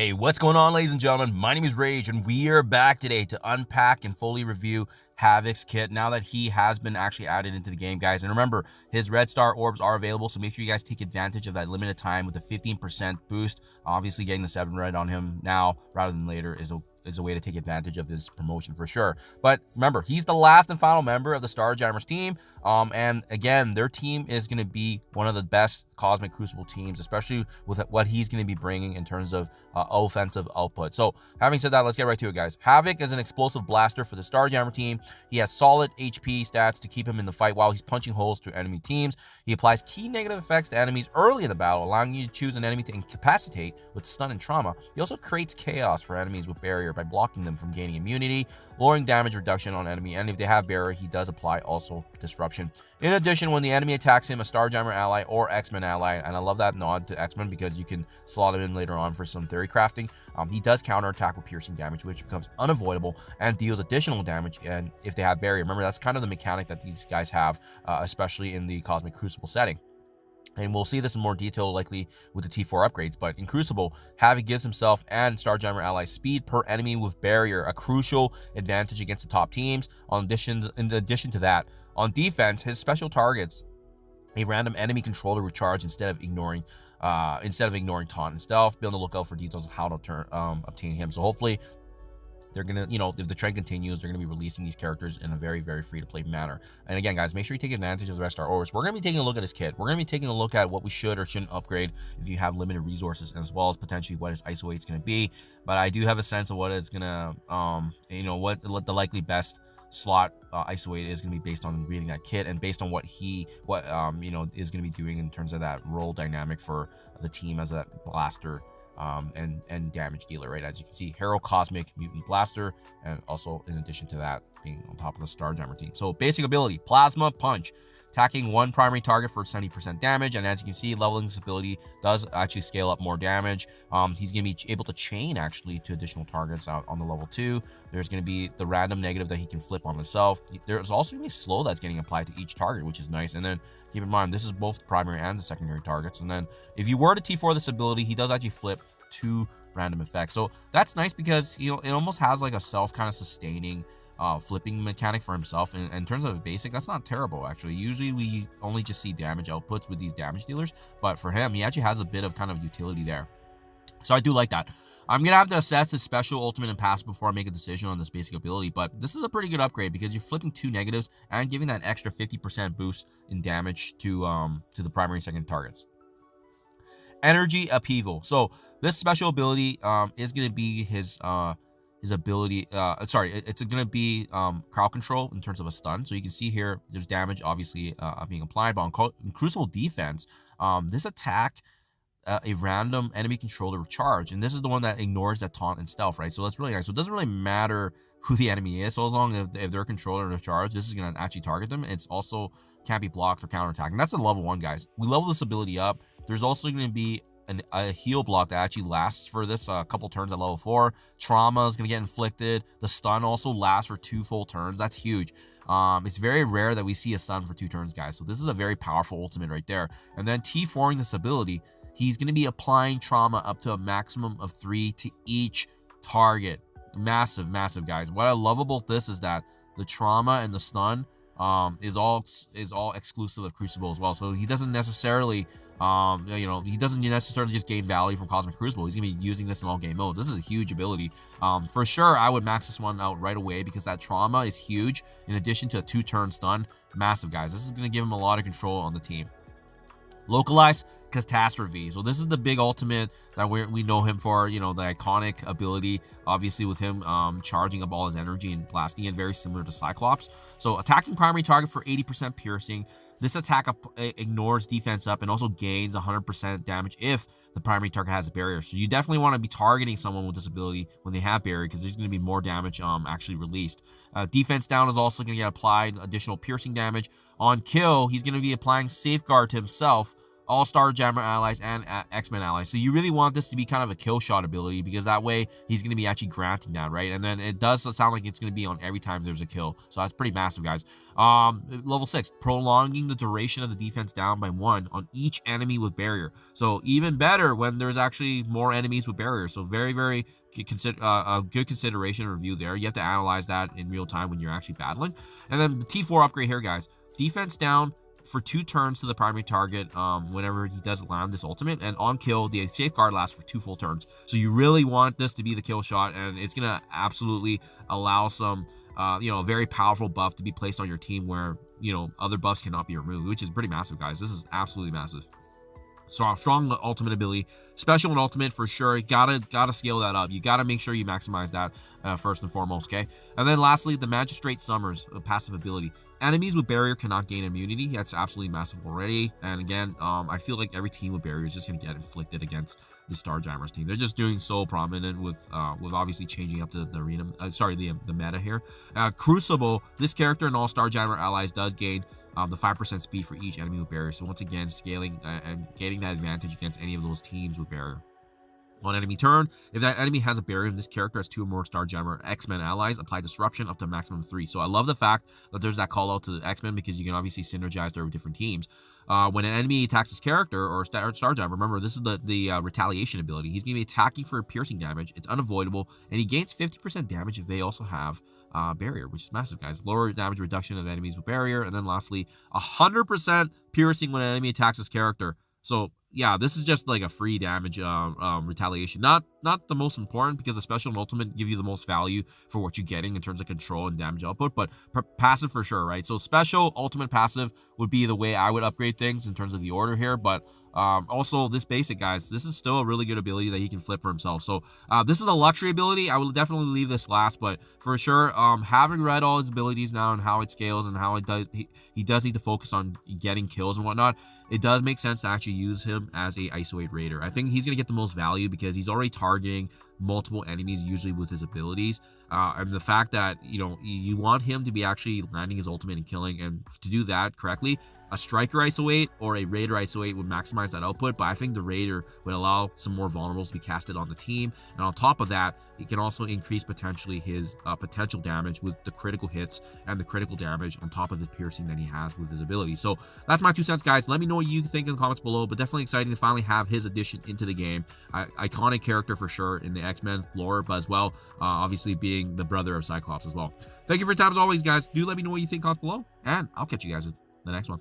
Hey, what's going on, ladies and gentlemen? My name is Rage, and we are back today to unpack and fully review HAVOK's kit now that he has been actually added into the game, guys. And remember, his red star orbs are available, so make sure you guys take advantage of that limited time with the 15% boost. Obviously, getting the 7 red on him now rather than later is a way to take advantage of this promotion for sure. But remember, he's the last and final member of the STARJAMMERS team. And again, their team is going to be one of the best Cosmic Crucible teams, especially with what he's going to be bringing in terms of offensive output. So having said that, let's get right to it, guys. HAVOK is an explosive blaster for the STARJAMMER team. He has solid HP stats to keep him in the fight while he's punching holes through enemy teams. He applies key negative effects to enemies early in the battle, allowing you to choose an enemy to incapacitate with stun and trauma. He also creates chaos for enemies with barrier by blocking them from gaining immunity, lowering damage reduction on enemy, and if they have barrier, he does apply also disruption. In addition, when the enemy attacks him, a STARJAMMER ally or X-Men ally, and I love that nod to X-Men because you can slot him in later on for some theory crafting, he does counterattack with piercing damage, which becomes unavoidable and deals additional damage and if they have barrier. Remember, that's kind of the mechanic that these guys have, especially in the Cosmic Crucible setting. And we'll see this in more detail likely with the T4 upgrades, but in Crucible, HAVOK gives himself and STARJAMMER allies speed per enemy with barrier, a crucial advantage against the top teams. In addition to that, on defense, his special targets a random enemy controller recharge instead of ignoring taunt and stealth. Be on the lookout for details of how to obtain him. So hopefully they're gonna, if the trend continues, they're gonna be releasing these characters in a very, very free-to-play manner. And again, guys, make sure you take advantage of the rest of our orders. We're gonna be taking a look at his kit. We're gonna be taking a look at what we should or shouldn't upgrade if you have limited resources, as well as potentially what his ISO-8 is gonna be. But I do have a sense of what it's gonna, what the likely best slot ISO-8 is going to be based on reading that kit and based on what is going to be doing in terms of that role dynamic for the team as a blaster and damage dealer, right? As you can see, Hero Cosmic Mutant Blaster, and also in addition to that being on top of the STARJAMMER team. So basic ability, Plasma Punch, attacking one primary target for 70% damage, and as you can see, leveling this ability does actually scale up more damage. He's going to be able to chain actually to additional targets out on the level 2. There's going to be the random negative that he can flip on himself. There's also going to be slow that's getting applied to each target, which is nice. And then keep in mind, this is both the primary and the secondary targets. And then if you were to T4 this ability, he does actually flip 2 random effects. So that's nice because it almost has like a self kind of sustaining flipping mechanic for himself. And in terms of basic, that's not terrible actually. Usually we only just see damage outputs with these damage dealers, but for him, he actually has a bit of kind of utility there. So I do like that. I'm gonna have to assess his special, ultimate, and passive before I make a decision on this basic ability, but this is a pretty good upgrade because you're flipping 2 negatives and giving that extra 50% boost in damage to the primary and second targets. Energy Upheaval. So this special ability is gonna be his ability, it's gonna be crowd control in terms of a stun. So you can see here there's damage obviously being applied, but in Crucible defense, this attack a random enemy controller charge, and this is the one that ignores that taunt and stealth, right? So that's really nice. So it doesn't really matter who the enemy is, so as long as if their controller or charge, this is gonna actually target them. It's also can't be blocked or counterattacked, and that's a level 1, guys. We level this ability up. There's also going to be a heal block that actually lasts for this couple turns at level 4. Trauma is going to get inflicted. The stun also lasts for 2 full turns. That's huge. It's very rare that we see a stun for 2 turns, guys. So this is a very powerful ultimate right there. And then T4ing this ability, he's going to be applying trauma up to a maximum of 3 to each target. Massive, massive, guys. What I love about this is that the trauma and the stun is all exclusive of Crucible as well. So he doesn't necessarily he doesn't necessarily just gain value from Cosmic Crucible. He's gonna be using this in all game mode. This is a huge ability. For sure, I would max this one out right away because that trauma is huge. In addition to a 2-turn stun, massive, guys. This is gonna give him a lot of control on the team. Localized Catastrophe. So this is the big ultimate that we know him for, the iconic ability, obviously with him charging up all his energy and blasting it, very similar to Cyclops. So attacking primary target for 80% piercing. This attack ignores defense up and also gains 100% damage if the primary target has a barrier. So you definitely want to be targeting someone with this ability when they have barrier because there's going to be more damage actually released. Defense down is also going to get applied additional piercing damage. On kill, he's going to be applying Safeguard to himself all Starjammer allies, and X-Men allies. So you really want this to be kind of a kill shot ability, because that way he's going to be actually granting that, right? And then it does sound like it's going to be on every time there's a kill. So that's pretty massive, guys. Level 6, prolonging the duration of the defense down by 1 on each enemy with barrier. So even better when there's actually more enemies with barrier. So very, very a good consideration and review there. You have to analyze that in real time when you're actually battling. And then the T4 upgrade here, guys. Defense down for 2 turns to the primary target whenever he does land this ultimate, and on kill the safeguard lasts for 2 full turns. So you really want this to be the kill shot, and it's gonna absolutely allow some a very powerful buff to be placed on your team where other buffs cannot be removed, which is pretty massive, guys. This is absolutely massive. Strong ultimate ability, special and ultimate for sure. Gotta scale that up. You gotta make sure you maximize that first and foremost. Okay, and then lastly, the Magistrate Summers passive ability. Enemies with barrier cannot gain immunity. That's absolutely massive already. And again, I feel like every team with barrier is just gonna get inflicted against the Starjammers team. They're just doing so prominent with obviously changing up the arena. The meta here. Crucible. This character and all Starjammer allies does gain the 5% speed for each enemy with barrier. So once again, scaling and getting that advantage against any of those teams with barrier. On enemy turn, if that enemy has a barrier and this character has 2 or more Starjammer X-Men allies, apply disruption up to a maximum of 3. So I love the fact that there's that call out to the X-Men, because you can obviously synergize there with different teams. When an enemy attacks this character or Starjammer, remember this is the retaliation ability. He's going to be attacking for piercing damage. It's unavoidable, and he gains 50% damage if they also have barrier, which is massive, guys. Lower damage reduction of enemies with barrier, and then lastly, 100% piercing when an enemy attacks this character. So yeah, this is just like a free damage retaliation. Not the most important, because the special and ultimate give you the most value for what you're getting in terms of control and damage output, but passive for sure, right? So special, ultimate, passive would be the way I would upgrade things in terms of the order here. But also this basic, guys, this is still a really good ability that he can flip for himself. So this is a luxury ability. I will definitely leave this last, but for sure, having read all his abilities now and how it scales and how it does, he does need to focus on getting kills and whatnot. It does make sense to actually use him as a ISO-8 raider. I think he's going to get the most value because he's already targeting multiple enemies, usually with his abilities. And the fact that, you want him to be actually landing his ultimate and killing, and to do that correctly, a striker ISO-8 or a raider ISO-8 would maximize that output, but I think the raider would allow some more vulnerables to be casted on the team. And on top of that, it can also increase potentially his potential damage with the critical hits and the critical damage on top of the piercing that he has with his ability. So that's my 2 cents, guys. Let me know what you think in the comments below, but definitely exciting to finally have his addition into the game. Iconic character for sure in the X-Men lore, but as well, obviously being the brother of Cyclops as well. Thank you for your time as always, guys. Do let me know what you think in the comments below, and I'll catch you guys in the next one.